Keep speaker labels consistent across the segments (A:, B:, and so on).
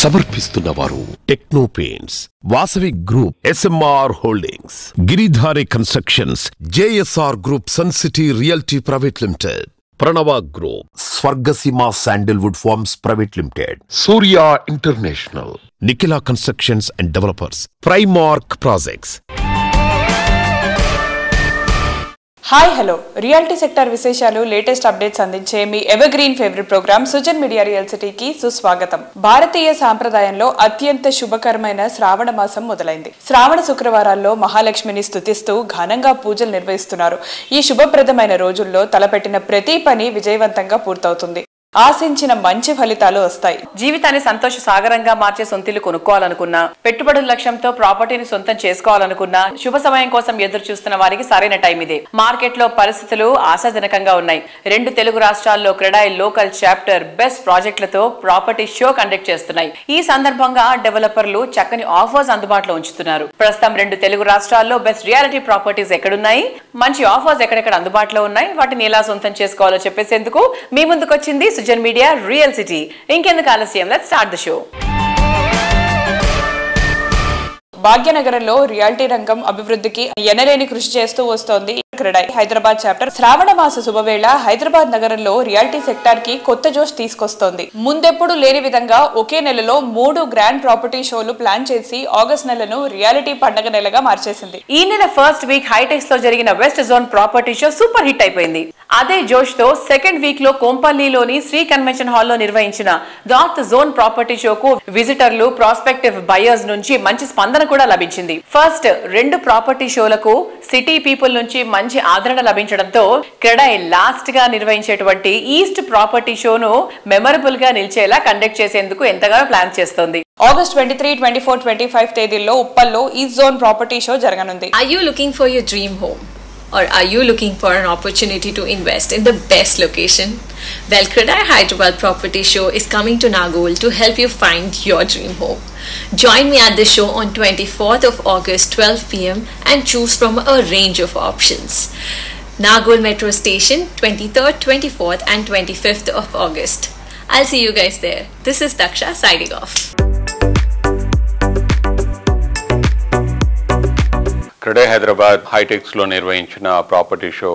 A: సమర్పిస్తున్నవారు Techno Paints, Vasavi Group, SMR Holdings, Giridhari Constructions, JSR Group, Sun City Realty Private Limited, Pranava Group, Swargaseema Sandalwood Farms Private Limited, Surya International, Nikhila Constructions and Developers, Primark Projects.
B: Hi hello, reality sector విశేషాలు, latest updates అందించే మీ evergreen favourite programme Sujan Media Real సిటీకి సుస్వాగతం. భారతీయ సాంప్రదాయంలో అత్యంత శుభకరమైన శ్రావణ మాసం మొదలైంది. శ్రావణ శుక్రవారాల్లో మహాలక్ష్మిని స్తుతిస్తూ ఘనంగా పూజలు నిర్వహిస్తున్నారు. ఈ శుభప్రదమైన రోజుల్లో తలపెట్టిన ప్రతి పని విజయవంతంగా పూర్తవుతుంది. ఆశించిన మంచి ఫలితాలు వస్తాయి. జీవితాన్ని సంతోష సాగరంగా మార్చే సొంతిల్లు కొనుక్కోవాలనుకున్నా, పెట్టుబడుల లక్ష్యంతో ప్రాపర్టీని సొంతం చేసుకోవాలనుకున్నా, శుభ సమయం కోసం ఎదురు చూస్తున్న వారికి సరైన టైం ఇదే. మార్కెట్ లో పరిస్థితులు ఆశాజనకంగా ఉన్నాయి. 2 తెలుగు రాష్ట్రాల్లో క్రెడాయి లోకల్ చాప్టర్ బెస్ట్ ప్రాజెక్టులతో ప్రాపర్టీ షో కండక్ట్ చేస్తున్నాయి. ఈ సందర్భంగా డెవలపర్లు చక్కని ఆఫర్స్ అందుబాటులో ఉంచుతున్నారు. ప్రస్తుతం 2 తెలుగు రాష్ట్రాల్లో బెస్ట్ రియాలిటీ ప్రాపర్టీస్ ఎక్కడున్నాయి, మంచి ఆఫర్స్ ఎక్కడెక్కడ అందుబాటులో ఉన్నాయి, వాటిని ఎలా సొంతం చేసుకోవాలో చెప్పేసేందుకు మీ ముందుకు వచ్చింది సుజన్ మీడియా రియల్ సిటీ. ఇంకెందుకు ఆలస్యం, లెట్స్ స్టార్ట్ ద షో. భాగ్యనగరంలో రియాలిటీ రంగం అభివృద్ధికి ఎనలేని కృషి చేస్తూ వస్తోంది క్రెడాయి హైదరాబాద్ చాప్టర్. శ్రావణ మాస శుభవేళ హైదరాబాద్ నగరంలో రియాలిటీ సెక్టార్ కి కొత్త జోష్ తీసుకొస్తోంది. ముందెప్పుడు లేని విధంగా ఒకే నెలలో 3 గ్రాండ్ ప్రాపర్టీ షోలు ప్లాన్ చేసి ఆగస్ట్ నెలను రియాలిటీ పండగ నెలగా మార్చేసింది. ఈ నెల ఫస్ట్ వీక్ హైటెక్స్ లో జరిగిన west zone property show super hit అయిపోయింది. అదే జోష్ తో సెకండ్ వీక్ లో కొంపల్లిలోని శ్రీ కన్వెన్షన్ హాల్లో నిర్వహించిన నార్త్ జోన్ ప్రాపర్టీ షోకు విజిటర్లు, ప్రాస్పెక్టివ్ బయర్స్ నుంచి మంచి స్పందన కూడా లభించింది. ఫస్ట్ 2 ప్రాపర్టీ షోలకు సిటీ పీపుల్ నుంచి మంచి ఆదరణ లభించడంతో క్రెడాయి లాస్ట్ గా నిర్వహించేటువంటి ఈస్ట్ ప్రాపర్టీ షోను మెమరబుల్ గా నిలిచేలా కండక్ట్ చేసేందుకు ఎంతగానో ప్లాన్ చేస్తోంది. ఆగస్ట్ 23, 24, 25 తేదీల్లో ఉప్పల్లో ఈస్ట్ జోన్ ప్రాపర్టీ షో జరగనుంది.
C: Are you looking for your dream home? Or are you looking for an opportunity to invest in the best location? Well, Credai Hyderabad Property Show is coming to Nagol to help you find your dream home. Join me at the show on 24th of August, 12 p.m. and choose from a range of options. Nagol Metro Station, 23rd, 24th and 25th of August. I'll see you guys there. This is Daksha signing off.
D: CREDAI Hyderabad HITEX లో నిర్వహించిన property show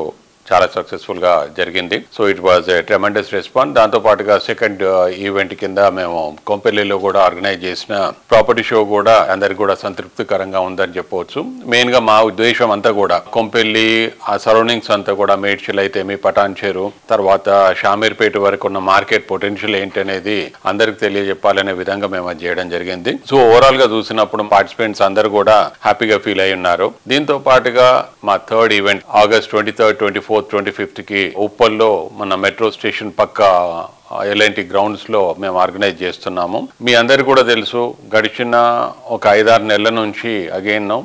D: చాలా successful గా జరిగింది. So it was a tremendous response. దాంతో పాటుగా second event కింద మేము కొంపెల్లిలో కూడా ఆర్గనైజ్ చేసిన ప్రాపర్టీ షో కూడా అందరికి కూడా సంతృప్తికరంగా ఉందని చెప్పవచ్చు. మెయిన్ గా మా ఉద్దేశం అంతా కూడా కొంపెల్లి ఆ సరౌండింగ్స్ అంతా కూడా మేడ్చల్ అయితే మీ పటాన్చేరు తర్వాత షామీర్పేట వరకు ఉన్న మార్కెట్ పొటెన్షియల్ ఏంటి అనేది అందరికి తెలియజెప్పాలనే విధంగా మేము అది చేయడం జరిగింది. సో ఓవరాల్ గా చూసినప్పుడు పార్టిసిపెంట్స్ అందరు కూడా హ్యాపీగా ఫీల్ అయి ఉన్నారు. దీంతో పాటుగా మా third event August 23rd, 24th, 25th కి ఉప్పల్లో మన మెట్రో స్టేషన్ పక్క ఎల్ఎన్టీ గ్రౌండ్స్ లో మేము ఆర్గనైజ్ చేస్తున్నాము. మీ అందరికి కూడా తెలుసు, గడిచిన ఒక 5-6 నెలల నుంచి అగైన్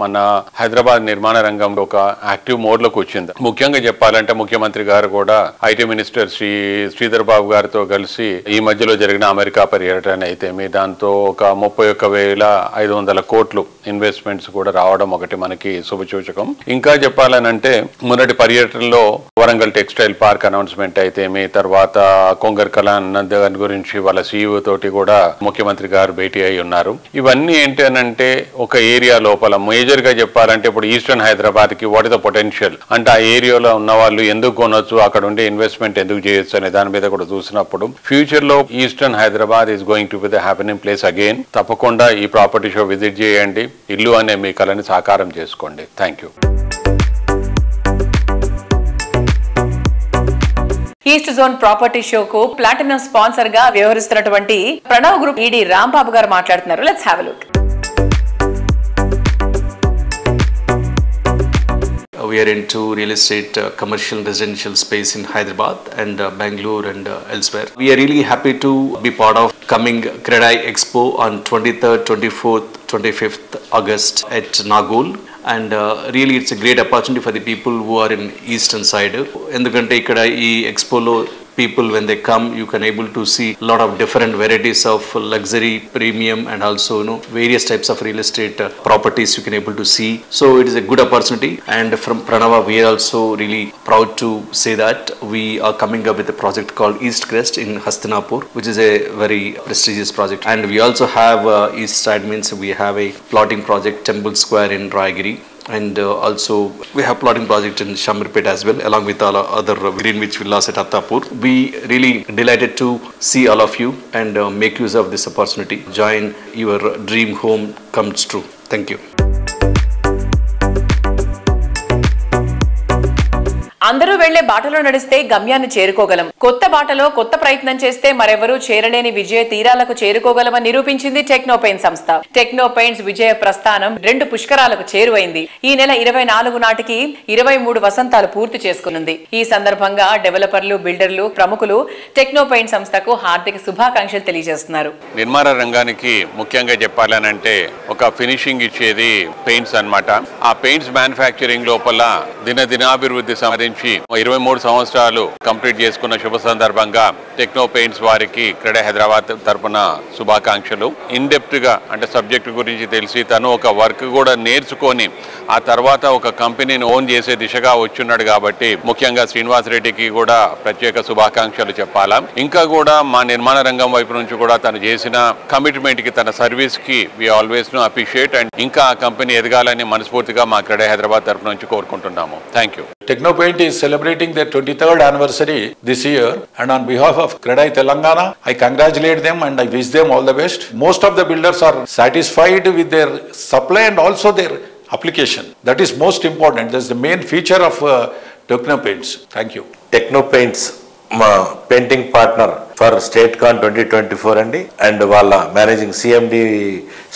D: మన హైదరాబాద్ నిర్మాణ రంగంలో ఒక యాక్టివ్ మోడ్ లోకి వచ్చింది. ముఖ్యంగా చెప్పాలంటే ముఖ్యమంత్రి గారు కూడా ఐటీ మినిస్టర్ శ్రీధర్ బాబు గారితో కలిసి ఈ మధ్యలో జరిగిన అమెరికా పర్యటన అయితే దాంతో ఒక 31,500 కోట్లు ఇన్వెస్ట్మెంట్స్ కూడా రావడం ఒకటి మనకి శుభసూచకం. ఇంకా చెప్పాలనంటే మొన్నటి పర్యటనలో వరంగల్ టెక్స్టైల్ పార్క్ అనౌన్స్మెంట్ అయితే తర్వాత కొంగర్ కలాన్ దాని గురించి వాళ్ళ సీఈఓ తోటి కూడా ముఖ్యమంత్రి గారు భేటీ అయి ఉన్నారు. ఇవన్నీ ఏంటి అనంటే ఒక ఏరియా లోపల మేజర్ గా చెప్పాలంటే ఇప్పుడు ఈస్టర్న్ హైదరాబాద్ కి వాట్ ఇస్ ద పొటెన్షియల్ అంటే ఆ ఏరియాలో ఉన్న వాళ్ళు ఎందుకు కొనొచ్చు, అక్కడ ఉండే ఇన్వెస్ట్మెంట్ ఎందుకు చేయొచ్చు అనే దాని మీద కూడా చూసినప్పుడు ఫ్యూచర్ లో eastern Hyderabad is going to be the happening place again. తప్పకుండా ఈ ప్రాపర్టీ షో విజిట్ చేయండి, ఇల్లు అనే మీ కళని సాకారం చేసుకోండి. Thank you.
B: East zone property షోకు ప్లాటినం స్పాన్సర్ గా వ్యవహరిస్తున్నటువంటి ప్రణవ్ గ్రూప్ ఈడీ రాంబాబు గారు మాట్లాడుతున్నారు. Let's have a look.
E: We are into real estate, commercial and residential space in Hyderabad and Bangalore and elsewhere. We are really happy to be part of coming Credai Expo on 23rd, 24th, 25th August at Nagol. And really it's a great opportunity for the people who are in eastern side. ఎందుకంటే ఇక్కడ ఈ ఎక్స్పోలో people when they come, you can able to see a lot of different varieties of luxury, premium, and also various types of real estate properties you can able to see. So it is a good opportunity, and from Pranava we are also really proud to say that we are coming up with a project called East Crest in Hastinapur, which is a very prestigious project. And we also have east side means we have a plotting project Temple Square in Raigiri. And also we have plotting project in Shamirpet as well, along with all other Greenwich villas at Attapur. We really delighted to see all of you and make use of this opportunity. Join your dream home comes true. Thank you.
F: అందరూ వెళ్లే బాటలో నడిస్తే గమ్యాన్ని చేరుకోగలం. కొత్త బాటలో కొత్త ప్రయత్నం చేస్తే మరెవరూ చేరలేని విజయ తీరాలకు చేరుకోగలమని నిరూపించింది టెక్నోపెయిన్ సంస్థ. టెక్నోపెయిన్స్ విజయ ప్రస్థానం 2 పుష్కరాలకు చేరువైంది. ఈ నెల 24 నాటికి 23 వసంతాలు పూర్తి చేసుకునుంది. ఈ సందర్భంగా డెవలపర్లు, బిల్డర్లు, ప్రముఖులు టెక్నోపెయిన్ సంస్థకు హార్దిక శుభాకాంక్షలు తెలియజేస్తున్నారు.
D: నిర్మాణ రంగానికి ముఖ్యంగా చెప్పాలనంటే ఒక ఫినిషింగ్ ఇచ్చేది పెయింట్స్ అన్నమాట. ఆ పెయింట్స్ మ్యానుఫ్యాక్చరింగ్ లోపల దినాభివృద్ధి సాధించి 23 సంవత్సరాలు కంప్లీట్ చేసుకున్న శుభ సందర్భంగా టెక్నో పెయింట్స్ వారికి క్రెడై హైదరాబాద్ తరపున శుభాకాంక్షలు. ఇన్ డెప్త్ గా అంటే సబ్జెక్ట్ గురించి తెలిసి తను ఒక వర్క్ కూడా నేర్చుకొని ఆ తర్వాత ఒక కంపెనీని ఓన్ చేసే దిశగా వచ్చున్నాడు కాబట్టి ముఖ్యంగా శ్రీనివాస్ రెడ్డికి కూడా ప్రత్యేక శుభాకాంక్షలు చెప్పాలా. ఇంకా కూడా మా నిర్మాణ రంగం వైపు నుంచి కూడా తను చేసిన కమిట్మెంట్ కి, తన సర్వీస్ కి వి ఆల్వేస్ ను అప్రిషియేట్ అండ్ ఇంకా ఆ కంపెనీ ఎదగాలని మనస్ఫూర్తిగా మా క్రెడై హైదరాబాద్ తరపు నుంచి కోరుకుంటున్నాము. Thank you.
G: Technopaint is celebrating their 23rd anniversary this year, and on behalf of CREDAI Telangana, I congratulate them and I wish them all the best. Most of the builders are satisfied with their supply and also their application. That is most important. That's the main feature of Technopaints. Thank you.
H: Technopaints మా painting partner for state con 2024 అండి. And వాళ్ళ managing CMD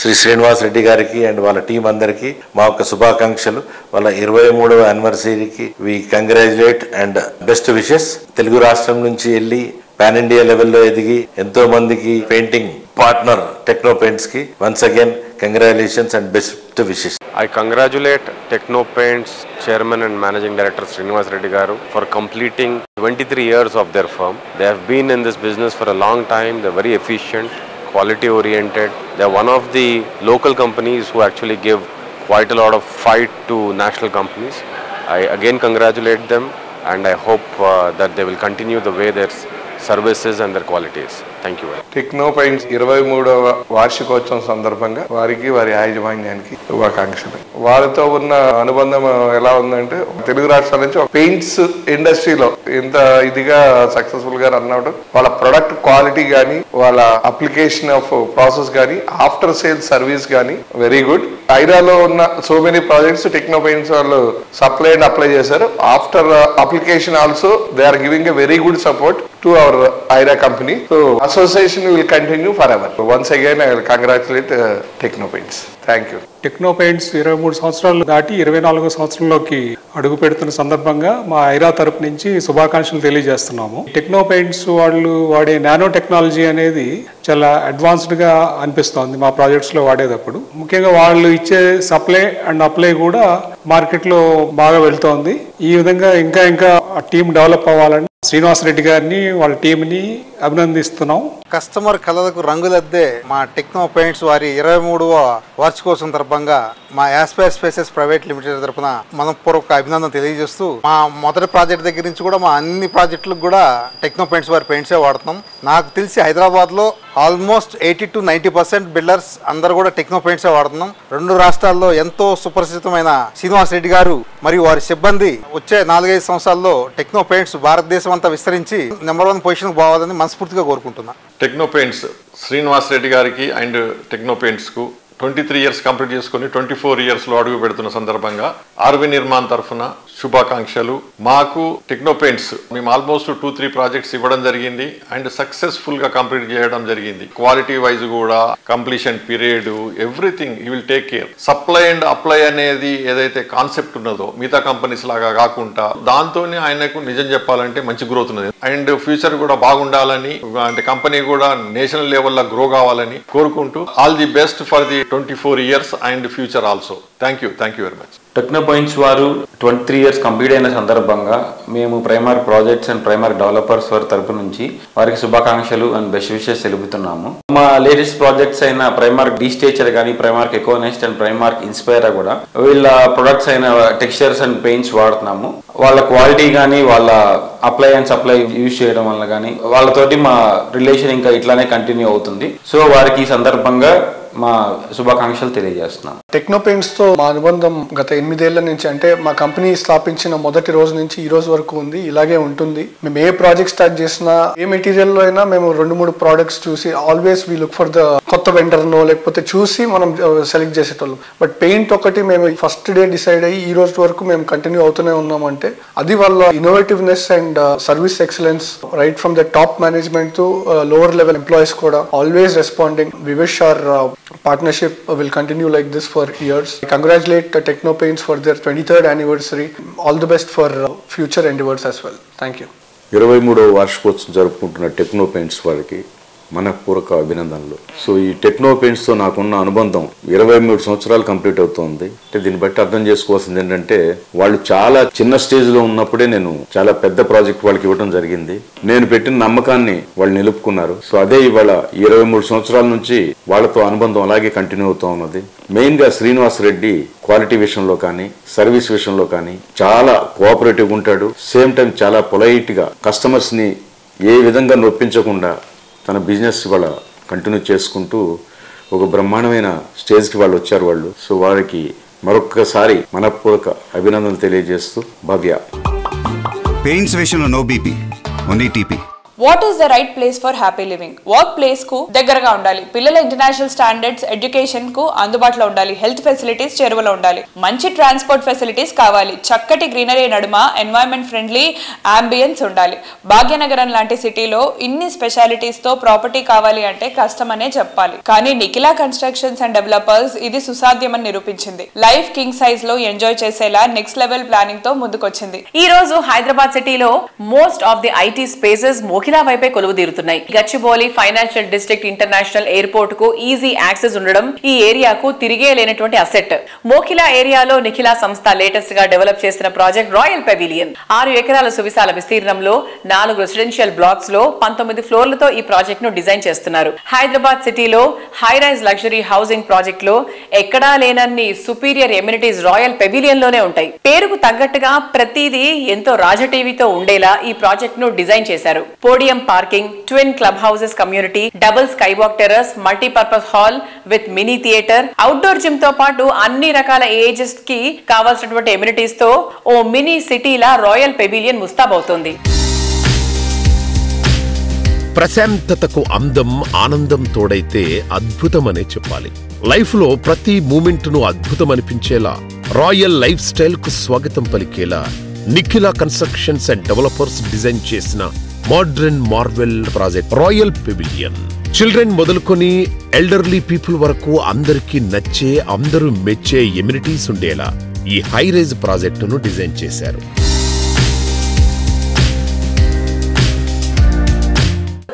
H: Shri Srinivas Reddy గారికి and వాళ్ళ team అందరికీ మా యొక్క శుభాకాంక్షలు. వాళ్ళ 23వ యానివర్సరీకి we congratulate and best wishes. Telugu రాష్ట్రం నుంచి వెళ్ళి పాన్ ఇండియా లెవెల్లో ఎదిగి ఎంతో మందికి పెయింటింగ్ పార్ట్నర్ టెక్నోపెయింట్స్ కి once again congratulations and best wishes.
I: I congratulate Technopaints Chairman and Managing Director Srinivas Reddy Garu for completing 23 years of their firm. They have been in this business for a long time. They're very efficient, quality oriented. They're one of the local companies who actually give quite a lot of fight to national companies. I again congratulate them and I hope that they will continue the way their services and their qualities. Thank you.
J: టెక్నోపెయింట్స్ 23వ వార్షికోత్సవం సందర్భంగా వారికి, వారి యాజమాన్యానికి శుభాకాంక్షలు. వారితో ఉన్న అనుబంధం ఎలా ఉందంటే తెలుగు రాష్ట్రాల నుంచి పెయింట్స్ ఇండస్ట్రీలో ఎంత ఇదిగా సక్సెస్ఫుల్ గా రన్ అవడం, వాళ్ళ ప్రొడక్ట్ క్వాలిటీ కానీ, వాళ్ళ అప్లికేషన్ ఆఫ్ ప్రాసెస్ కానీ, ఆఫ్టర్ సేల్ సర్వీస్ కానీ వెరీ గుడ్. ఐరాలో ఉన్న సో మెనీ ప్రాజెక్ట్స్ టెక్నోపెయింట్స్ వాళ్ళు సప్లై అండ్ అప్లై చేశారు. After application also they are giving a very good support to our IRA company. So association will continue forever. So once again I will congratulate Technopaints. Thank you.
K: టెక్నోపెయింట్స్ 23 సంవత్సరాలు దాటి 24వ సంవత్సరంలోకి అడుగు పెడుతున్న సందర్భంగా మా ఐరా తరపు నుంచి శుభాకాంక్షలు తెలియజేస్తున్నాము. టెక్నోపెయింట్స్ వాళ్ళు వాడే నానో టెక్నాలజీ అనేది చాలా అడ్వాన్స్డ్ గా అనిపిస్తోంది మా ప్రాజెక్ట్స్ లో వాడేటప్పుడు. ముఖ్యంగా వాళ్ళు ఇచ్చే సప్లై అండ్ అప్లై కూడా మార్కెట్ లో బాగా వెళ్తోంది. ఈ విధంగా ఇంకా టీం డెవలప్ అవ్వాలని శ్రీనివాస్ రెడ్డి గారిని, వాళ్ళ టీంని అభినందిస్తున్నాం.
L: కస్టమర్ కళలకు రంగులద్దే మా టెక్నోపెయింట్స్ వారి 23వ వార్షికోత్సవం సందర్భంగా మా యాస్పైర్ స్పేసెస్ ప్రైవేట్ లిమిటెడ్ తరఫున మనపూర్వక అభినందన తెలియజేస్తూ, మా మొదటి ప్రాజెక్ట్ దగ్గర నుంచి కూడా మా అన్ని ప్రాజెక్టులకు కూడా టెక్నోపెయింట్స్ వారి పెయింట్సే వాడుతున్నాం. నాకు తెలిసి హైదరాబాద్ లో ఆల్మోస్ట్ 80 to 90% బిల్డర్స్ అందరూ కూడా టెక్నోపెయింట్సే వాడుతున్నాం. 2 రాష్ట్రాల్లో ఎంతో సుపరిచితమైన శ్రీనివాస్ రెడ్డి గారు మరియు వారి సిబ్బంది వచ్చే 4-5 సంవత్సరాల్లో టెక్నోపెయింట్స్ భారతదేశం అంతా విస్తరించి నెంబర్ 1 పొజిషన్ పోవాలని మనస్ఫూర్తిగా కోరుకుంటున్నా.
G: టెక్నోపెయింట్స్ శ్రీనివాస్ రెడ్డి గారికి అండ్ టెక్నోపెయింట్స్ కు 23 ఇయర్స్ కంప్లీట్ చేసుకుని 24 ఇయర్స్లో అడుగు పెడుతున్న సందర్భంగా ఆర్వి నిర్మాణ్ తరఫున శుభాకాంక్షలు. మాకు టెక్నోపెయింట్స్ మేము ఆల్మోస్ట్ 2-3 ప్రాజెక్ట్స్ ఇవ్వడం జరిగింది అండ్ సక్సెస్ఫుల్ గా కంప్లీట్ చేయడం జరిగింది. క్వాలిటీ వైజ్ కూడా, completion period, everything he will take care. Supply and apply అనేది ఏదైతే కాన్సెప్ట్ ఉన్నదో మిగతా కంపెనీస్ లాగా కాకుండా దాంతోనే ఆయనకు నిజం చెప్పాలంటే మంచి గ్రోత్ ఉన్నది అండ్ ఫ్యూచర్ కూడా బాగుండాలని, అంటే కంపెనీ కూడా నేషనల్ లెవెల్లో గ్రో కావాలని కోరుకుంటూ all the best for the 24 years and future also. Thank you very much.
M: Techno points వారు 23 ఇయర్స్ కంప్లీట్ అయిన సందర్భంగా మేము ప్రైమార్ ప్రాజెక్ట్స్ అండ్ ప్రైమార్ డెవలపర్స్ వారి తరపు నుంచి వారికి శుభాకాంక్షలు అండ్ బెస్ట్ విషెస్ తెలుపుతున్నాము. మా లేటెస్ట్ ప్రాజెక్ట్స్ అయిన ప్రైమార్క్ డీస్టేచర్ కానీ, Primark Econest and Primark Inspire కూడా వీళ్ళ ప్రొడక్ట్స్ అయిన టెక్స్చర్స్ అండ్ పెయింట్స్ వాడుతున్నాము. వాళ్ళ క్వాలిటీ కానీ, వాళ్ళ అప్లై అండ్ సప్లై యూజ్ చేయడం వల్ల కానీ వాళ్ళతోటి మా రిలేషన్ ఇంకా ఇట్లానే కంటిన్యూ అవుతుంది. సో వారికి ఈ సందర్భంగా మా శుభాకాంక్షలు తెలియజేస్తున్నాం.
N: టెక్నో పెయింట్స్ తో మా అనుబంధం గత 8 ఏళ్ల నుంచి, అంటే మా కంపెనీ స్థాపించిన మొదటి రోజు నుంచి ఈ రోజు వరకు ఉంది. ఇలాగే ఉంటుంది. మేము ఏ ప్రాజెక్ట్ స్టార్ట్ చేసినా, ఏ మెటీరియల్ లో అయినా మేము 2-3 ప్రోడక్ట్స్ చూసి always we look for the కొత్త వెండర్ నో లేకపోతే చూసి మనం సెలెక్ట్ చేసేటోళ్ళం. బట్ పెయింట్ ఒకటి మేము ఫస్ట్ డే డిసైడ్ అయ్యి ఈ రోజు వరకు మేము కంటిన్యూ అవుతూనే ఉన్నామంటే అది వాళ్ళ innovativeness and service excellence right from the top management to lower level employees కూడా always responding. We wish our partnership will continue like this for years. I congratulate Techno Paints for their 23rd anniversary. All the best for future endeavors as well. Thank you.
O: 23వ వార్షికోత్సవం జరుపుకుంటున్న techno paints వారికి మనపూర్వక అభినందనలు. So ఈ techno పెయింట్స్తో నాకున్న అనుబంధం 23 సంవత్సరాలు complete అవుతోంది. అంటే దీన్ని బట్టి అర్థం చేసుకోవాల్సింది ఏంటంటే వాళ్ళు చాలా చిన్న స్టేజ్లో ఉన్నప్పుడే నేను చాలా పెద్ద ప్రాజెక్ట్ వాళ్ళకి ఇవ్వడం జరిగింది. నేను పెట్టిన నమ్మకాన్ని వాళ్ళు నిలుపుకున్నారు. సో అదే ఇవాళ 23 సంవత్సరాల నుంచి వాళ్ళతో అనుబంధం అలాగే కంటిన్యూ అవుతూ ఉన్నది. మెయిన్గా శ్రీనివాస్ రెడ్డి క్వాలిటీ విషయంలో కానీ, సర్వీస్ విషయంలో కానీ చాలా కోఆపరేటివ్గా ఉంటాడు. సేమ్ టైం చాలా పొలైట్గా కస్టమర్స్ని ఏ విధంగా నొప్పించకుండా తన బిజినెస్ వాళ్ళ కంటిన్యూ చేసుకుంటూ ఒక బ్రహ్మాండమైన స్టేజ్కి వాళ్ళు వచ్చారు వాళ్ళు. సో వారికి మరొక్కసారి మనపూర్వక అభినందనలు తెలియజేస్తూ భవ్య.
P: పెయింట్స్ విషయంలో no BP, only TP.
B: What is the right place for happy living? Work place కు దగ్గరగా ఉండాలి, పిల్లల ఇంటర్నేషనల్ స్టాండర్డ్స్ ఎడ్యుకేషన్ కు అందుబాటులో ఉండాలి, హెల్త్ ఫెసిలిటీస్ చేరువలో ఉండాలి, మంచి ట్రాన్స్పోర్ట్ ఫెసిలిటీస్ కావాలి, చక్కటి గ్రీనరీ నడుమ ఎన్వైరన్మెంట్ ఫ్రెండ్లీ అంబియన్స్ ఉండాలి. భాగ్యనగరం లాంటి సిటీలో ఇన్ని స్పెషాలిటీస్ తో ప్రాపర్టీ కావాలి అంటే కష్టమనే చెప్పాలి. కానీ నిఖిలా కన్స్ట్రక్షన్స్ అండ్ డెవలపర్స్ ఇది సుసాధ్యమని నిరూపించింది. లైఫ్ కింగ్ సైజ్ లో ఎంజాయ్ చేసేలా నెక్స్ట్ లెవెల్ ప్లానింగ్ తో ముందుకొచ్చింది.
F: ఈ రోజు హైదరాబాద్ సిటీలో most of the IT spaces Mokila వైపే కొలువు తీరుతున్నాయి. Gachibowli financial district international airport కు ఈజీ యాక్సెస్ ఉండడం ఈ ఏరియాకు తిరిగే లేనటువంటి అసెట్. మోకిలా ఏరియాలో నిఖిలా సంస్థ లేటెస్ట్ గా డెవలప్ చేసిన ప్రాజెక్ట్ రాయల్ పెవిలియన్ 6 ఎకరాల సువిశాల విస్తీర్ణంలో 4 రెసిడెన్షియల్ బ్లాక్స్ లో 19 ఫ్లోర్లతో ఈ ప్రాజెక్ట్ ను డిజైన్ చేస్తున్నారు. హైదరాబాద్ సిటీలో high rise luxury housing project లో ఎక్కడా లేనన్ని సుపీరియర్ ఎమ్యూనిటీస్ రాయల్ పెవిలియన్ లోనే ఉంటాయి. పేరుకు తగ్గట్టుగా ప్రతిదీ ఎంతో రాజటీవీతో ఉండేలా ఈ ప్రాజెక్ట్ ను డిజైన్ చేశారు. Podium parking, twin club houses community, double skywalk terrace, multipurpose hall with mini theatre, outdoor gym తో పాటు అన్ని రకాల ఏజెస్ కి కావాల్సినటువంటి ఎమ్యూనిటీస్ తో ఓ మినీ సిటీలా రాయల్ పెవిలియన్ ముస్తాబవుతోంది.
A: ప్రశాంతతకు అందం, ఆనందం తోడైతే అద్భుతమనే చెప్పాలి. లైఫ్ లో ప్రతి మూమెంట్ ను అద్భుతమనిపించేలా, రాయల్ లైఫ్ స్టైల్ కు స్వాగతం పలికేలా Nikhila Constructions and Developers design చేసిన modern marvel project Royal Pavilion. Children మొదలుకొని ఎల్డర్లీ పీపుల్ వరకు అందరికీ నచ్చే, అందరూ మెచ్చే ఎమ్యూనిటీస్ ఉండేలా ఈ హై రైజ్ ప్రాజెక్టును డిజైన్ చేశారు.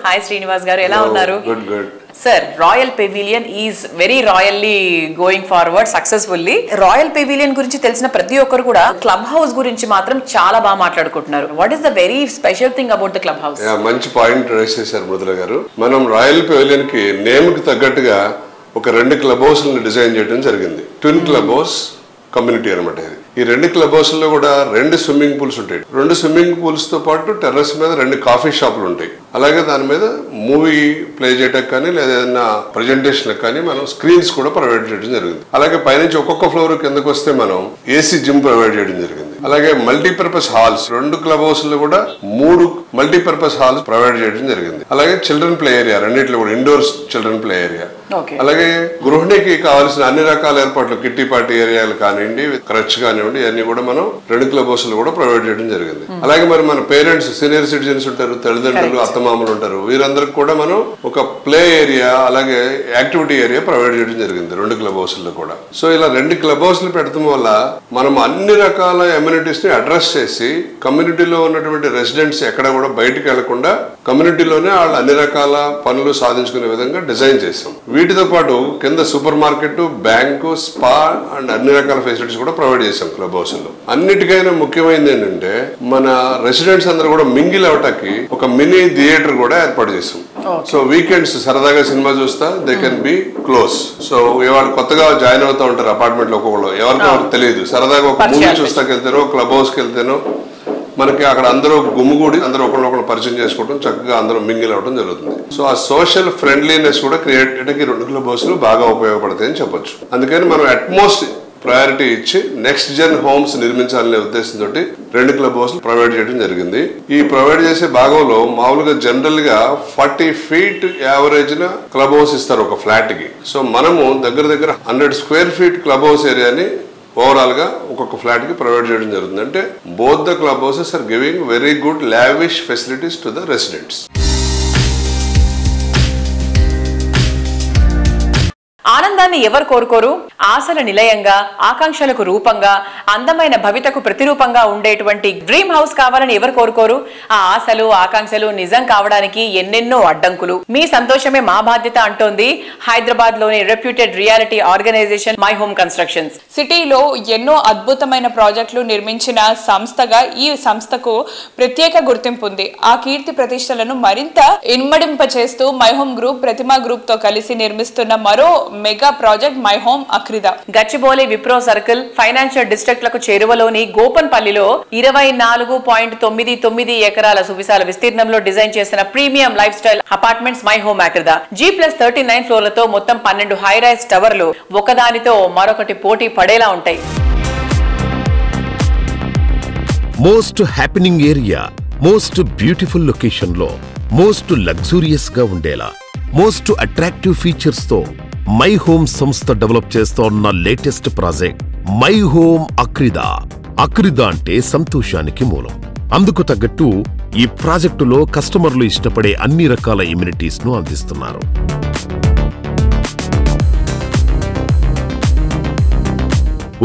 F: హాయ్ శ్రీనివాస్ గారు, ఎలా ఉన్నారు?
I: Good.
F: Sir, Royal Pavilion is very royally going forward successfully. Royal Pavilion గురించి తెలిసిన ప్రతి ఒక్కరు కూడా క్లబ్ హౌస్ గురించి మాత్రం చాలా బాగా మాట్లాడుకుంటున్నారు. What is the very special thing about the club house?
Q: మంచి పాయింట్ రైస్ చేశారు మృదుల గారు. మనం రాయల్ పెవిలియన్ కి నేమ్ కి తగ్గట్టుగా ఒక 2 క్లబ్ హౌస్ డిజైన్ చేయడం జరిగింది. ట్విన్ క్లబ్ హౌస్ కమ్యూనిటీ అనమాట. ఈ 2 క్లబ్ హౌస్ లో కూడా 2 స్విమ్మింగ్ పూల్స్ ఉంటాయి. 2 స్విమ్మింగ్ పూల్స్ తో పాటు టెర్రస్ మీద 2 కాఫీ షాపులు ఉంటాయి. అలాగే దాని మీద మూవీ ప్లే చేయడానికి కానీ లేదా ఏదైనా ప్రజెంటేషన్ కానీ మనం స్క్రీన్స్ కూడా ప్రొవైడ్ చేయడం జరిగింది. అలాగే పైనుంచి ఒక్కొక్క ఫ్లోర్ కిందకు వస్తే మనం ఏసీ జిమ్ ప్రొవైడ్ చేయడం జరిగింది. అలాగే మల్టీపర్పస్ హాల్స్ 2 క్లబ్ హౌస్ లో కూడా 3 మల్టీపర్పస్ హాల్స్ ప్రొవైడ్ చేయడం జరిగింది. అలాగే చిల్డ్రన్ ప్లే ఏరియా, రెండింటిలో కూడా ఇండోర్స్ చిల్డ్రన్ ప్లే ఏరియా. అలాగే గృహిణికి కావాల్సిన అన్ని రకాల ఏర్పాట్లు, కిట్టి పార్టీ ఏరియాలు కానివ్వండి, క్రచ్ కానివ్వండి, ఇవన్నీ కూడా మనం 2 క్లబ్ హౌస్ లో కూడా ప్రొవైడ్ చేయడం జరిగింది. అలాగే మరి మన పేరెంట్స్, సీనియర్ సిటిజన్స్ ఉంటారు, తల్లిదండ్రులు, అత్తమామలు ఉంటారు, వీరందరికి కూడా మనం ఒక ప్లే ఏరియా అలాగే యాక్టివిటీ ఏరియా ప్రొవైడ్ చేయడం జరిగింది 2 క్లబ్ హౌస్ లో కూడా. సో ఇలా 2 క్లబ్ హౌస్ లు పెడతాం వల్ల మనం అన్ని రకాల ఎమ్యూనిటీస్ ని అడ్రస్ చేసి కమ్యూనిటీలో ఉన్నటువంటి రెసిడెంట్స్ ఎక్కడ కూడా బయటకు వెళ్లకుండా కమ్యూనిటీలోనే వాళ్ళు అన్ని రకాల పనులు సాధించుకునే విధంగా డిజైన్ చేసాం. వీటితో పాటు కింద super market, bank, spa and అన్ని రకాల ఫెసిలిటీస్ కూడా ప్రొవైడ్ చేసాం క్లబ్ హౌస్ లో. అన్నిటికైనా ముఖ్యమైనది ఏంటంటే మన రెసిడెంట్స్ అందరూ కూడా మింగిల్ అవటానికి ఒక మినీ థియేటర్ కూడా ఏర్పాటు చేసాం. సో వీకెండ్స్ సరదాగా సినిమా చూస్తా they can be close. So ఇవాళ కొత్తగా జాయిన్ అవుతా ఉంటారు అపార్ట్మెంట్ లో, ఒక్కొక్కళ్ళు ఎవరికో తెలియదు, సరదాగా ఒక మూవీ చూస్తాకి వెళ్తారో క్లబ్ హౌస్ కి వెళ్తేనో మనకి అక్కడ అందరూ గుమ్ముగూడి అందరూ ఒకళ్ళొకళ్ళు పరిచయం చేసుకోవడం, చక్కగా అందరూ మింగిల్ అవ్వడం జరుగుతుంది. సో ఆ సోషల్ ఫ్రెండ్లీనెస్ కూడా క్రియేట్ చేయడానికి 2 క్లబ్ హౌస్లు బాగా ఉపయోగపడతాయని చెప్పొచ్చు. అందుకని మనం అట్మోస్ట్ ప్రయారిటీ ఇచ్చి నెక్స్ట్ జెన్ హోమ్స్ నిర్మించాలనే ఉద్దేశంతో 2 క్లబ్ హౌస్లు ప్రొవైడ్ చేయడం జరిగింది. ఈ ప్రొవైడ్ చేసే భాగంలో మామూలుగా జనరల్ గా 40 feet యావరేజ్ న క్లబ్ హౌస్ ఇస్తారు ఒక ఫ్లాట్ కి. సో మనము దగ్గర 100 square feet క్లబ్ హౌస్ ఏరియాని ఓవరాల్ గా ఒక్కొక్క ఫ్లాట్ కి ప్రొవైడ్ చేయడం జరుగుతుంది. అంటే both the club houses are giving very good lavish facilities to the residents.
F: ఆనందాన్ని ఎవరు కోరుకోరు? ఆశల నిలయంగా, ఆకాంక్షలకు రూపంగా, అందమైన భవితకు ప్రతిరూపంగా ఉండేటువంటి డ్రీమ్ హౌస్ కావాలని ఎవరు కోరుకోరు? ఆ ఆశలు, ఆకాంక్షలు నిజం కావడానికి ఎన్నెన్నో అడ్డంకులు. మీ సంతోషమే మా బాధ్యత అంటోంది హైదరాబాద్ లోని reputed reality organisation my home constructions.
B: సిటీలో ఎన్నో అద్భుతమైన ప్రాజెక్టులు నిర్మించిన సంస్థగా ఈ సంస్థకు ప్రత్యేక గుర్తింపు ఉంది. ఆ కీర్తి ప్రతిష్టలను మరింత ఇన్మడింప చేస్తూ My Home Group Prathima Group తో కలిసి నిర్మిస్తున్న మరో mega project My home Akrida.
F: Gachibowli Wipro circle financial district లకు చేరువలోని గోపన్పల్లిలో 24.99 ఎకరాల సువిశాల విస్తీర్ణంలో డిజైన్ చేసిన premium lifestyle apartments My home Akrida. G+39 ఫ్లోర్లతో మొత్తం 12 హై రైజ్ టవర్లు ఒకదానితో మరొకటి పోటీ పడేలా ఉంటాయి.
A: Most happening area, most beautiful location లో మోస్ట్ లగ్జూరియస్ గా ఉండేలా మోస్ట్ అట్రాక్టివ్ ఫీచర్స్ తో మై హోమ్ సంస్థ డెవలప్ చేస్తోన్న latest project My home Akrida. Akrida అంటే సంతోషానికి మూలం. అందుకు తగ్గట్టు ఈ ప్రాజెక్టులో కస్టమర్లు ఇష్టపడే అన్ని రకాల ఇమ్యూనిటీస్ ను అందిస్తున్నారు.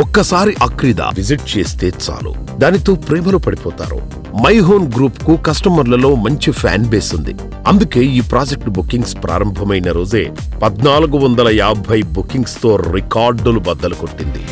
A: ఒక్కసారి అక్రిదా విజిట్ చేస్తే చాలు, దానితో ప్రేమలో పడిపోతారు. మై హోమ్ గ్రూప్ కు కస్టమర్లలో మంచి ఫ్యాన్ బేస్ ఉంది. అందుకే ఈ ప్రాజెక్టు బుకింగ్స్ ప్రారంభమైన రోజే 1450 బుకింగ్స్ తో రికార్డులు బద్దలు కొట్టింది.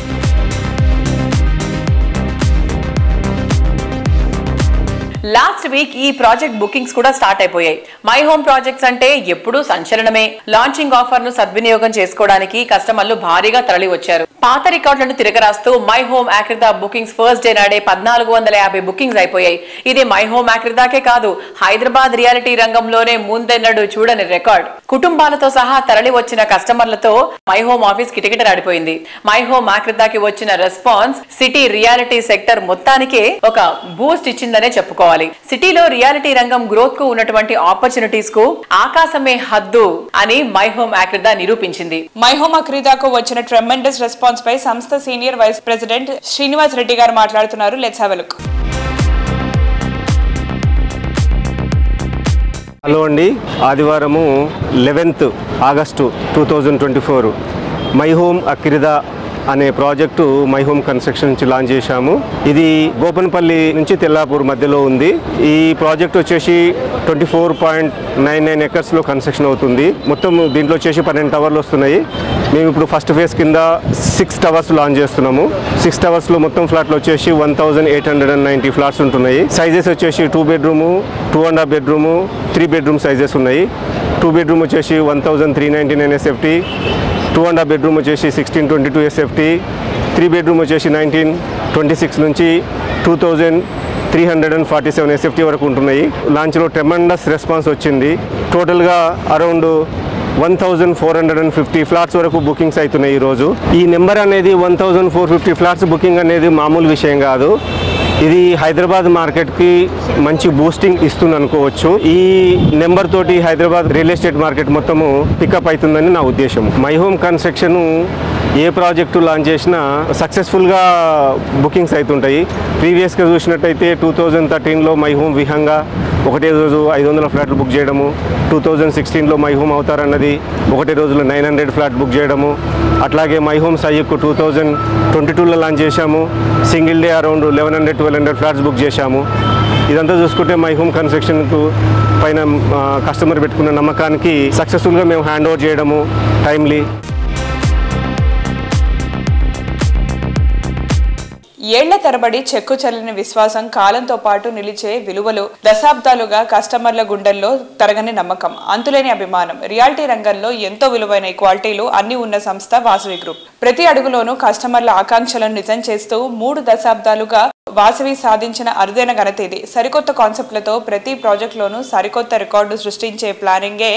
F: లాస్ట్ వీక్ ఈ ప్రాజెక్ట్ బుకింగ్స్ కూడా స్టార్ట్ అయిపోయాయి. మై హోమ్ ప్రాజెక్ట్స్ అంటే ఎప్పుడూ సంచలనమే. లాంచింగ్ ఆఫర్ ను సద్వినియోగం చేసుకోవడానికి కస్టమర్లు భారీగా తరలి వచ్చారు. పాత రికార్డులను తిరగరాస్తూ My home Akrida bookings first day నాడే 1450 బుకింగ్స్ అయిపోయాయి. ఇది మై హోమ్ అక్రిదాకే కాదు, హైదరాబాద్ రియాలిటీ రంగంలోనే ముందెన్నడూ చూడని రికార్డ్. కుటుంబాలతో సహా తరలి వచ్చిన కస్టమర్లతో మై హోమ్ ఆఫీస్ కిటకిటలాడిపోయింది. మై హోమ్ అక్రిదాకి వచ్చిన రెస్పాన్స్ సిటీ రియాలిటీ సెక్టర్ మొత్తానికే ఒక బూస్ట్ ఇచ్చిందనే చెప్పుకోవాలి. సిటీలో రియాలిటీ రంగం గ్రోత్ కు ఉన్నటువంటి ఆపర్చునిటీస్ కు ఆకాశమే హద్దు అని మై హోమ్ అక్రిదా నిరూపించింది.
B: మై హోమ్ అక్రిదాకు వచ్చిన ట్రెమెండస్ రెస్పాన్స్ పై సంస్థ senior vice president Srinivas Reddy గారు మాట్లాడుతున్నారు. Let's have a look.
R: Hello అండి, ఆదివారము 11th August 2024 my home Akrida అనే ప్రాజెక్టు మై హోమ్ కన్స్ట్రక్షన్ నుంచి లాంచ్ చేశాము. ఇది గోపన్పల్లి నుంచి తెల్లాపూర్ మధ్యలో ఉంది. ఈ ప్రాజెక్ట్ వచ్చేసి 24.99 ఎకర్స్లో కన్స్ట్రక్షన్ అవుతుంది. మొత్తం దీంట్లో వచ్చేసి 12 టవర్లు వస్తున్నాయి. మేము ఇప్పుడు ఫస్ట్ ఫేజ్ కింద 6 టవర్స్ లాంచ్ చేస్తున్నాము. 6 టవర్స్లో మొత్తం ఫ్లాట్లు వచ్చేసి 1890 ఫ్లాట్స్ ఉంటున్నాయి. సైజెస్ వచ్చేసి 2 bedroom, 2.5 bedroom, 3 bedroom సైజెస్ ఉన్నాయి. 2 bedroom వచ్చేసి 1399 SFT, 2.5 bedroom వచ్చేసి 1622 SFT, 3 bedroom వచ్చేసి 1926 నుంచి 2347 SFT వరకు ఉంటున్నాయి. లాంచ్లో ట్రెమెండస్ రెస్పాన్స్ వచ్చింది. టోటల్గా అరౌండ్ 1450 ఫ్లాట్స్ వరకు బుకింగ్స్ అవుతున్నాయి ఈరోజు. ఈ నెంబర్ అనేది 1450 ఫ్లాట్స్ బుకింగ్ అనేది మామూలు విషయం కాదు. ఇది హైదరాబాద్ మార్కెట్కి మంచి బూస్టింగ్ ఇస్తుంది అనుకోవచ్చు. ఈ నెంబర్ తోటి హైదరాబాద్ రియల్ ఎస్టేట్ మార్కెట్ మొత్తము పికప్ అవుతుందని నా ఉద్దేశం. My home construction A project launch చేసినా సక్సెస్ఫుల్గా బుకింగ్స్ అవుతుంటాయి. ప్రీవియస్గా చూసినట్టయితే 2013లో మై హోమ్ విహంగా ఒకటే రోజు 500 ఫ్లాట్లు బుక్ చేయడము, 2016లో మై హోమ్ అవతార్ అన్నది ఒకటే రోజులో 900 ఫ్లాట్ బుక్ చేయడము, అట్లాగే మై హోమ్ సయ్యకు 2022లో లాంచ్ చేశాము. Single day around 1100-1200 flats book చేశాము. ఇదంతా చూసుకుంటే మై హోమ్ కన్స్ట్రక్షన్కు పైన కస్టమర్ పెట్టుకున్న నమ్మకానికి సక్సెస్ఫుల్గా మేము హ్యాండ్ ఓవర్ చేయడము టైమ్లీ.
B: ఏళ్ల తరబడి చెక్కు చెల్లని విశ్వాసం, కాలంతో పాటు నిలిచే విలువలు, దశాబ్దాలుగా కస్టమర్ల గుండెల్లో తరగని నమ్మకం, అంతులేని అభిమానం. రియాలిటీ రంగంలో ఎంతో విలువైన క్వాలిటీలు అన్ని ఉన్న సంస్థ వాసవి గ్రూప్. ప్రతి అడుగులోనూ కస్టమర్ల ఆకాంక్షలను నిజం చేస్తూ 3 దశాబ్దాలుగా వాసవి సాధించిన అరుదైన ఘనత ఇది. సరికొత్త కాన్సెప్ట్లతో ప్రతి ప్రాజెక్టులోనూ సరికొత్త రికార్డు సృష్టించే ప్లానింగే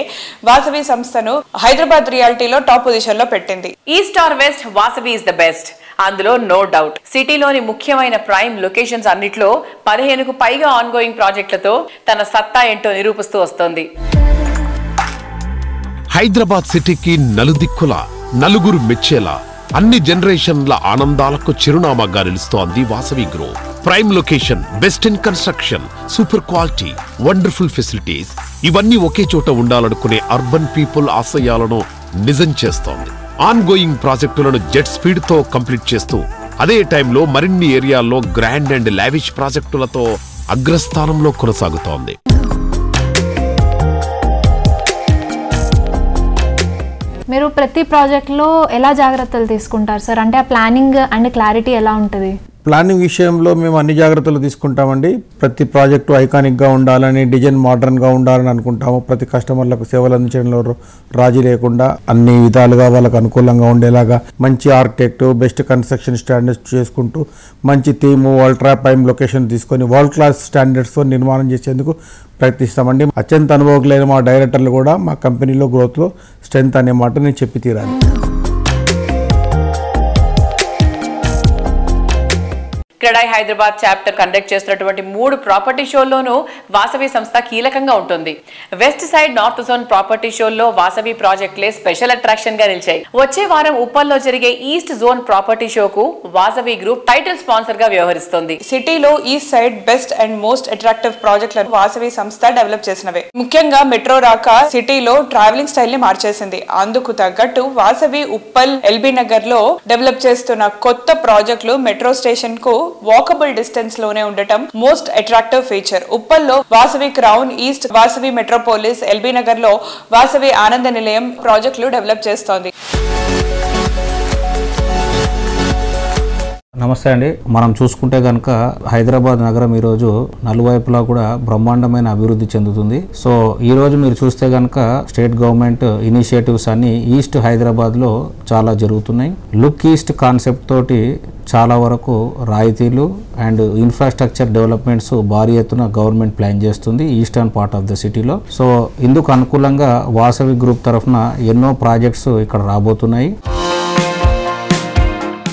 B: వాసవి సంస్థను హైదరాబాద్ రియాలిటీలో టాప్ పొజిషన్ లో పెట్టింది.
F: East or west, Vasavi is the best. అందులో నో డౌట్. సిటీలోని ముఖ్యమైన ప్రైమ్ లొకేషన్స్ అన్నిట్లో 15కు పైగా ఆన్గోయింగ్ ప్రాజెక్టులతో తన సత్తా ఏంటో నిరూపిస్తూ వస్తోంది.
A: హైదరాబాద్ సిటీకి నలుదిక్కుల నలుగురు మెచ్చేలా అన్ని జనరేషన్ల ఆనందాలకు చిరునామాగా నిలుస్తోంది Vasavi group. Prime location, best in construction, super quality, wonderful facilities ఇవన్నీ ఒకే చోట ఉండాలనుకునే అర్బన్ పీపుల్ ఆశయాలను నిజం చేస్తోంది. ఆన్ గోయింగ్ ప్రాజెక్టులను జెట్ స్పీడ్ తో కంప్లీట్ చేస్తూ అదే టైంలో మరిన్ని ఏరియాల్లో గ్రాండ్ అండ్ లావిష్ ప్రాజెక్టులతో అగ్రస్థానంలో కొనసాగుతోంది.
S: మీరు ప్రతి ప్రాజెక్ట్లో ఎలా జాగ్రత్తలు తీసుకుంటారు సార్? అంటే ఆ ప్లానింగ్ అండ్ క్లారిటీ ఎలా ఉంటుంది?
T: ప్లానింగ్ విషయంలో మేము అన్ని జాగ్రత్తలు తీసుకుంటామండి. ప్రతి ప్రాజెక్టు ఐకానిక్గా ఉండాలని, డిజైన్ మోడర్న్గా ఉండాలని అనుకుంటాము. ప్రతి కస్టమర్లకు సేవలు అందించడంలో రాజీ లేకుండా అన్ని విధాలుగా వాళ్ళకు అనుకూలంగా ఉండేలాగా మంచి ఆర్కిటెక్ట్, బెస్ట్ కన్స్ట్రక్షన్ స్టాండర్డ్స్ చేసుకుంటూ మంచి థీము, అల్ట్రా ప్రైమ్ లొకేషన్ తీసుకొని వరల్డ్ క్లాస్ స్టాండర్డ్స్తో నిర్మాణం చేసేందుకు ప్రయత్నిస్తామండి. అత్యంత అనుభవజ్ఞులైన మా డైరెక్టర్లు కూడా మా కంపెనీలో గ్రోత్లో స్ట్రెంత్ అనే మాట నేను చెప్పి తీరాలి.
F: క్రెడాయ్ హైదరాబాద్ చాప్టర్ కండక్ట్ చేస్తున్నటువంటి 3 ప్రాపర్టీ షోల్లోనూ వాసవి సంస్థ కీలకంగా ఉంటుంది. West side, north zone property షోల్లో వాసవి ప్రాజెక్టులే స్పెషల్ అట్రాక్షన్ గా నిలిచాయి. వచ్చే వారం ఉప్పల్లో జరిగే ఈస్ట్ జోన్ ప్రాపర్టీ షోకు వాసవి గ్రూప్ టైటిల్ స్పాన్సర్ గా వ్యవహరిస్తోంది.
B: సిటీలో east side best and most attractive ప్రాజెక్టులను వాసవి సంస్థ డెవలప్ చేసినవే. ముఖ్యంగా మెట్రో రాక సిటీలో ట్రావెలింగ్ స్టైల్ ని మార్చేసింది. అందుకు తగ్గట్టు వాసవి ఉప్పల్, ఎల్బీ నగర్ లో డెవలప్ చేస్తున్న కొత్త ప్రాజెక్టులు మెట్రో స్టేషన్ కు వాకబుల్ డిస్టెన్స్ లోనే ఉండటం మోస్ట్ అట్రాక్టివ్ ఫీచర్. ఉప్పల్లో Vasavi Crown, east Vasavi Metropolis, LB Nagar లో వాసవి ఆనంద నిలయం ప్రాజెక్టులు డెవలప్ చేస్తోంది.
U: నమస్తే అండి. మనం చూసుకుంటే కనుక హైదరాబాద్ నగరం ఈరోజు నలువైపులా కూడా బ్రహ్మాండమైన అభివృద్ధి చెందుతుంది. సో ఈరోజు మీరు చూస్తే కనుక స్టేట్ గవర్నమెంట్ ఇనిషియేటివ్స్ అన్ని ఈస్ట్ హైదరాబాద్లో చాలా జరుగుతున్నాయి. లుక్ ఈస్ట్ కాన్సెప్ట్ తోటి చాలా వరకు రాయితీలు అండ్ ఇన్ఫ్రాస్ట్రక్చర్ డెవలప్మెంట్స్ భారీ ఎత్తున గవర్నమెంట్ ప్లాన్ చేస్తుంది ఈస్టర్న్ పార్ట్ ఆఫ్ ద సిటీలో. సో ఇందుకు అనుకూలంగా వాసవి గ్రూప్ తరఫున ఎన్నో ప్రాజెక్ట్స్ ఇక్కడ రాబోతున్నాయి.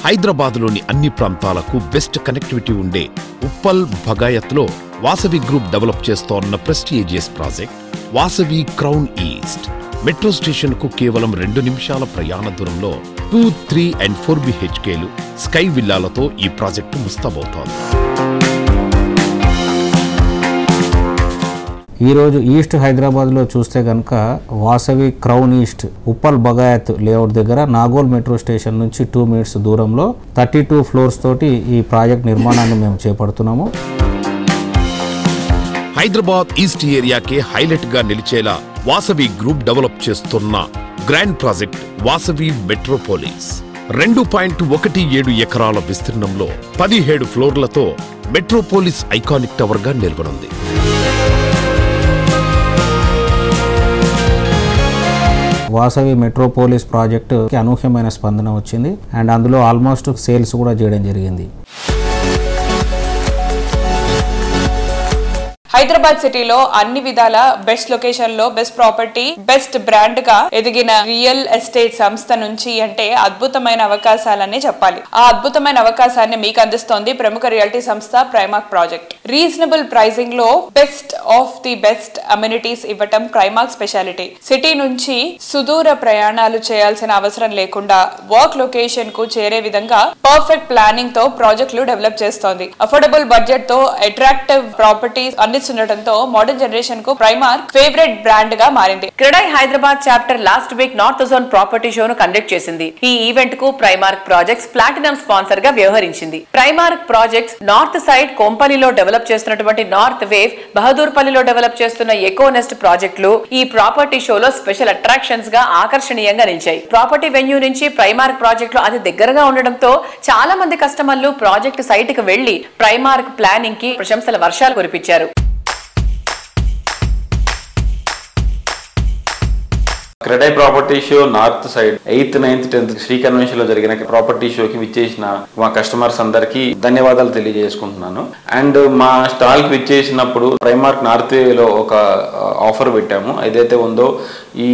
A: హైదరాబాద్లోని అన్ని ప్రాంతాలకు బెస్ట్ కనెక్టివిటీ ఉండే ఉప్పల్ భగాయత్లో వాసవి గ్రూప్ డెవలప్ చేస్తోన్న prestigious project Vasavi Crown east. Metro station కు కేవలం 2 నిమిషాల ప్రయాణ దూరంలో 2, 3 and 4 BHKలు, స్కై విల్లాలతో ఈ ప్రాజెక్టు ముస్తాబవుతోంది.
U: ఈరోజు ఈస్ట్ హైదరాబాద్లో చూస్తే కనుక Vasavi Crown east Uppal Bagayat layout దగ్గర నాగోల్ మెట్రో స్టేషన్ నుంచి 2 minutes దూరంలో 32 floors తోటి ఈ ప్రాజెక్ట్ నిర్మాణాన్ని మేము చేపడుతున్నాము.
A: హైదరాబాద్ ఈస్ట్ ఏరియాకే హైలైట్ గా నిలిచేలా వాసవి గ్రూప్ డెవలప్ చేస్తున్న గ్రాండ్ ప్రాజెక్ట్ వాసవి మెట్రోపోలిస్ 2.17 ఎకరాల విస్తీర్ణంలో 17 ఫ్లోర్లతో మెట్రోపోలిస్ ఐకానిక్ టవర్ గా నిలవనుంది.
U: వాసవి మెట్రోపోలిస్ ప్రాజెక్టుకి అనూహ్యమైన స్పందన వచ్చింది అండ్ అందులో ఆల్మోస్ట్ సేల్స్ కూడా చేయడం జరిగింది.
B: హైదరాబాద్ సిటీలో అన్ని విధాల బెస్ట్ లొకేషన్ లో బెస్ట్ ప్రాపర్టీ, బెస్ట్ బ్రాండ్ గా ఎదిగిన రియల్ ఎస్టేట్ సంస్థ నుంచి అంటే అద్భుతమైన అవకాశాలనే చెప్పాలి. ఆ అద్భుతమైన అవకాశాన్ని మీకు అందిస్తోంది ప్రముఖ రియాలిటీ సంస్థ ప్రైమార్క్ ప్రాజెక్ట్. రీజనబుల్ ప్రైసింగ్ లో best of the best amenities ఇవ్వటం ప్రైమార్క్ స్పెషాలిటీ. సిటీ నుంచి సుదూర ప్రయాణాలు చేయాల్సిన అవసరం లేకుండా వర్క్ లొకేషన్ కు చేరే విధంగా పర్ఫెక్ట్ ప్లానింగ్ తో ప్రాజెక్టులు డెవలప్ చేస్తోంది. అఫోర్డబుల్ బడ్జెట్ తో అట్రాక్టివ్ ప్రాపర్టీస్, అన్ని బెనిఫిట్స్ ఉండటంతో మోడర్న్ జనరేషన్ కు ప్రైమార్క్ ఫేవరెట్ బ్రాండ్ గా మారింది.
F: CREDAI Hyderabad chapter last week north zone property షోను కండక్ట్ చేసింది. ఈ ఈవెంట్ కు ప్రైమార్క్ ప్రాజెక్ట్స్ ప్లాటినం స్పాన్సర్ గా వ్యవహరించింది. ప్రైమార్క్ ప్రాజెక్ట్స్ నార్త్ సైడ్ కొంపల్లిలో డెవలప్ చేస్తున్నటువంటి నార్త్ వేవ్, బహదూర్పల్లిలో డెవలప్ చేస్తున్న ఎకోనెస్ట్ ప్రాజెక్టులు ఈ ప్రాపర్టీ షోలో స్పెషల్ అట్రాక్షన్స్ గా ఆకర్షణీయంగా నిలిచాయి. ప్రాపర్టీ వెన్యూ నుంచి ప్రైమార్క్ ప్రాజెక్టులు అది దగ్గరగా ఉండడంతో చాలా మంది కస్టమర్లు ప్రాజెక్టు సైట్ కి వెళ్లి ప్రైమార్క్ ప్లానింగ్ కి ప్రశంసల వర్షాలు కురిపించారు.
M: CREDAI property show north side 8th, 9th, 10th Sri convention లో జరిగిన ప్రాపర్టీ షోకి విచ్చేసిన మా కస్టమర్స్ అందరికి ధన్యవాదాలు తెలియజేసుకుంటున్నాను. అండ్ మా స్టాల్ కి విచ్చేసినప్పుడు ప్రైమార్క్ నార్త్ వేలో ఒక ఆఫర్ పెట్టాము. ఏదైతే ఉందో ఈ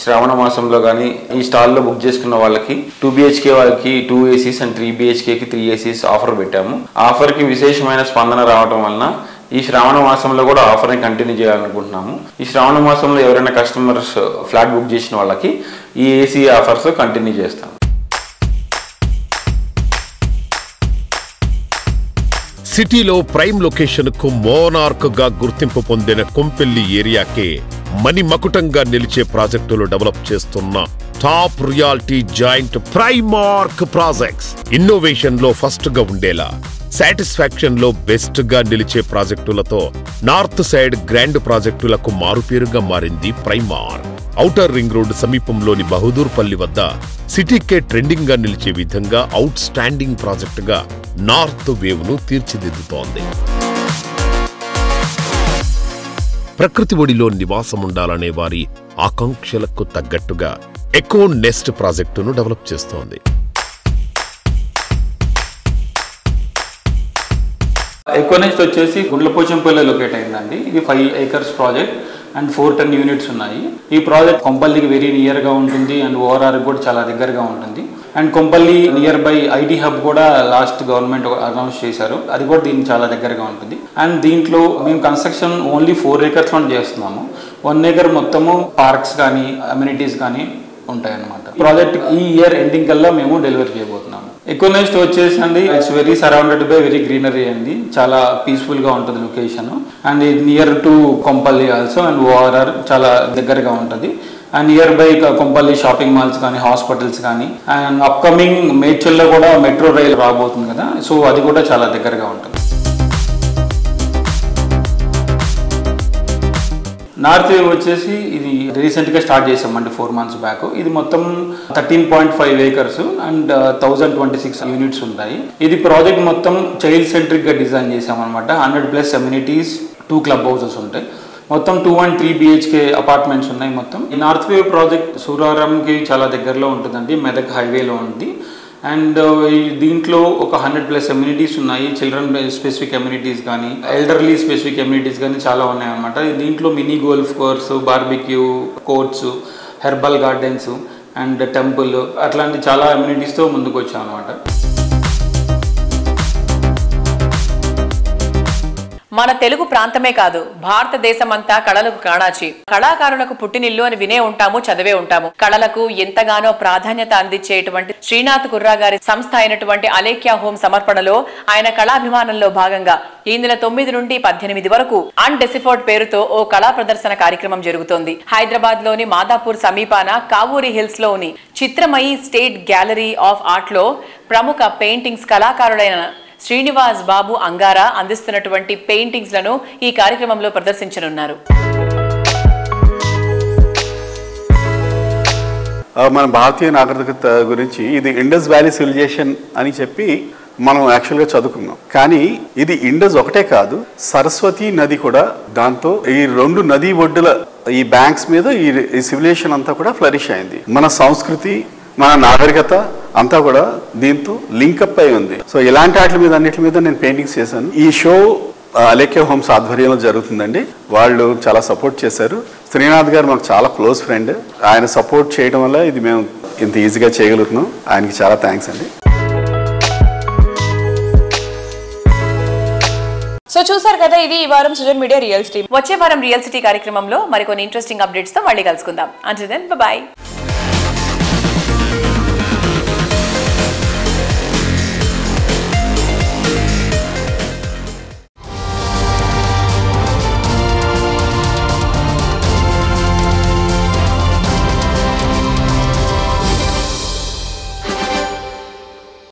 M: శ్రావణ మాసంలో కానీ ఈ స్టాల్లో బుక్ చేసుకున్న వాళ్ళకి 2 BHK వాళ్ళకి 2 ACs అండ్ 3 BHKకి 3 ACs ఆఫర్ పెట్టాము. ఆఫర్కి విశేషమైన స్పందన రావడం వలన ఈ శ్రావణ మాసంలో కూడా ఆఫర్ని కంటిన్యూ చేయాలనుకుంటున్నాము. ఈ శ్రావణ మాసంలో ఎవరైనా కస్టమర్స్ ఫ్లాట్ బుక్ చేసిన వాళ్ళకి ఈ AC ఆఫర్స్ కంటిన్యూ చేస్తాం.
A: సిటీలో ప్రైమ్ లొకేషన్ కు మోనార్క్ గా గుర్తింపు పొందిన కొంపెల్లి ఏరియాకే మణిమకుటంగా నిలిచే ప్రాజెక్టులు డెవలప్ చేస్తున్న top reality joint Primark projects. Innovation లో ఫస్ట్ గా ఉండేలా, సాటిస్ఫాక్షన్ లో బెస్ట్ గా నిలిచే ప్రాజెక్టులతో నార్త్ సైడ్ గ్రాండ్ ప్రాజెక్టులకు మారుపేరుగా మారింది ప్రైమార్క్. ఔటర్ రింగ్ రోడ్ సమీపంలోని బహదూర్పల్లి వద్ద సిటీకే ట్రెండింగ్ గా నిలిచే విధంగా అవుట్ స్టాండింగ్ ప్రాజెక్టుగా నార్త్ వేవ్ ను తీర్చిదిద్దుతోంది. ప్రకృతి ఒడిలో నివాసముండాలనే వారి ఆకాంక్షలకు తగ్గట్టుగా ఎకో నెస్ట్ ప్రాజెక్టును డెవలప్ చేస్తోంది.
M: ఎకోనెస్ట్ వచ్చేసి గుండ్లపోచంపల్లి లొకేట్ అయిందండి. ఇది 5 acres ప్రాజెక్ట్ అండ్ 410 యూనిట్స్ ఉన్నాయి. ఈ ప్రాజెక్ట్ కొంపల్లికి వెరీ నియర్ గా ఉంటుంది అండ్ ORR కూడా చాలా దగ్గరగా ఉంటుంది. And Kompally near by IT hub కూడా లాస్ట్ గవర్నమెంట్ అనౌన్స్ చేశారు, అది కూడా దీనికి చాలా దగ్గరగా ఉంటుంది. అండ్ దీంట్లో మేము కన్స్ట్రక్షన్ ఓన్లీ 4 acres లో చేస్తున్నాము. 1 acre మొత్తము పార్క్స్ కానీ అమ్యూనిటీస్ కానీ ఉంటాయన్నమాట. ప్రాజెక్ట్ ఈ ఇయర్ ఎండింగ్ కల్లా మేము డెలివరీ చేయబోతున్నాము. ఎకోనెస్ట్ వచ్చేసండి it's very surrounded by very greenery అండి. చాలా పీస్ఫుల్ గా ఉంటుంది location and near to Kompally also and ORR చాలా దగ్గరగా ఉంటుంది. And near by Kompally shopping malls కానీ హాస్పిటల్స్ కానీ అండ్ అప్కమింగ్ మేడ్చల్లో కూడా మెట్రో రైల్ రాబోతుంది కదా, సో అది కూడా చాలా దగ్గరగా ఉంటుంది. నార్త్ వేవ్ వచ్చేసి ఇది రీసెంట్గా స్టార్ట్ చేసామండి 4 months బ్యాక్. ఇది మొత్తం 13.5 acres అండ్ 1026 యూనిట్స్ ఉంటాయి. ఇది ప్రాజెక్ట్ మొత్తం చైల్డ్ సెంట్రిక్గా డిజైన్ చేసామన్నమాట. 100+ అమ్యూనిటీస్, 2 club houses ఉంటాయి. మొత్తం 2 and 3 BHK అపార్ట్మెంట్స్ ఉన్నాయి. మొత్తం ఈ నార్త్ వేవ్ ప్రాజెక్ట్ సూరారంకి చాలా దగ్గరలో ఉంటుందండి, మెదక్ హైవేలో ఉంది. అండ్ దీంట్లో ఒక 100+ అమ్యూనిటీస్ ఉన్నాయి. చిల్డ్రన్ స్పెసిఫిక్ అమ్యూనిటీస్ కానీ ఎల్డర్లీ స్పెసిఫిక్ అమ్యూనిటీస్ కానీ చాలా ఉన్నాయన్నమాట. దీంట్లో mini golf course, barbecue courts, herbal gardens and temple అట్లాంటి చాలా అమ్యూనిటీస్తో ముందుకు వచ్చాం అనమాట.
F: మన తెలుగు ప్రాంతమే కాదు భారతదేశమంతా కళలకు కాణాచి, కళాకారులకు పుట్టినిల్లు అని వినే ఉంటాము, చదివే ఉంటాము. కళలకు ఎంతగానో ప్రాధాన్యత అందించేటువంటి శ్రీనాథ్ కుర్రా గారి సంస్థ అయినటువంటి అలేఖ్య హోమ్ సమర్పణలో ఆయన కళాభిమానంలో భాగంగా ఈ నెల 9 నుండి 18 వరకు అన్డెసిఫర్డ్ పేరుతో ఓ కళా ప్రదర్శన కార్యక్రమం జరుగుతోంది. హైదరాబాద్ లోని మాదాపూర్ సమీపాన కావూరి హిల్స్ లోని చిత్రమయి స్టేట్ గ్యాలరీ ఆఫ్ ఆర్ట్ లో ప్రముఖ పెయింటింగ్స్ కళాకారుడైన శ్రీనివాస్ బాబు అంగారా అందిస్తున్నటువంటి పెయింటింగ్స్ లను ఈ కార్యక్రమంలో ప్రదర్శించనున్నారు.
C: మన భారతీయ నాగరికత గురించి ఇది ఇండస్ వ్యాలీ సివిలైజేషన్ అని చెప్పి మనం యాక్చువల్గా చదువుకున్నాం. కానీ ఇది ఇండస్ ఒకటే కాదు, సరస్వతి నది కూడా దాంతో ఈ 2 నదీ ఒడ్డుల ఈ బ్యాంక్స్ మీద ఈ సివిలైజేషన్ అంతా కూడా ఫ్లరిష్ అయింది. మన సంస్కృతి, మన నాగరికత అంతా కూడా దీంతో లింకప్ అయి ఉంది. సో ఇలాంటి వాటి మీద అన్నిటి మీద నేను పెయింటింగ్స్ చేశాను. ఈ షో అలేఖ్య హోమ్స్ ఆధ్వర్యంలో జరుగుతుందండి. వాళ్ళు చాలా సపోర్ట్ చేశారు. శ్రీనాథ్ గారు మాకు చాలా క్లోజ్ ఫ్రెండ్. ఆయన సపోర్ట్ చేయడం వల్ల ఇది మేము ఇంత ఈజీగా చేయగలుగుతున్నాం. ఆయనకి చాలా థ్యాంక్స్ అండి.
B: సో చూసారు కదా, ఇది ఈ వారం సుజన్ మీడియా రియల్ సిటీ.
F: వచ్చే వారం రియల్ సిటీ కార్యక్రమంలో మరికొన్ని ఇంట్రెస్టింగ్ అప్డేట్స్ తో మళ్ళీ కలుసుకుందాం. Until then by.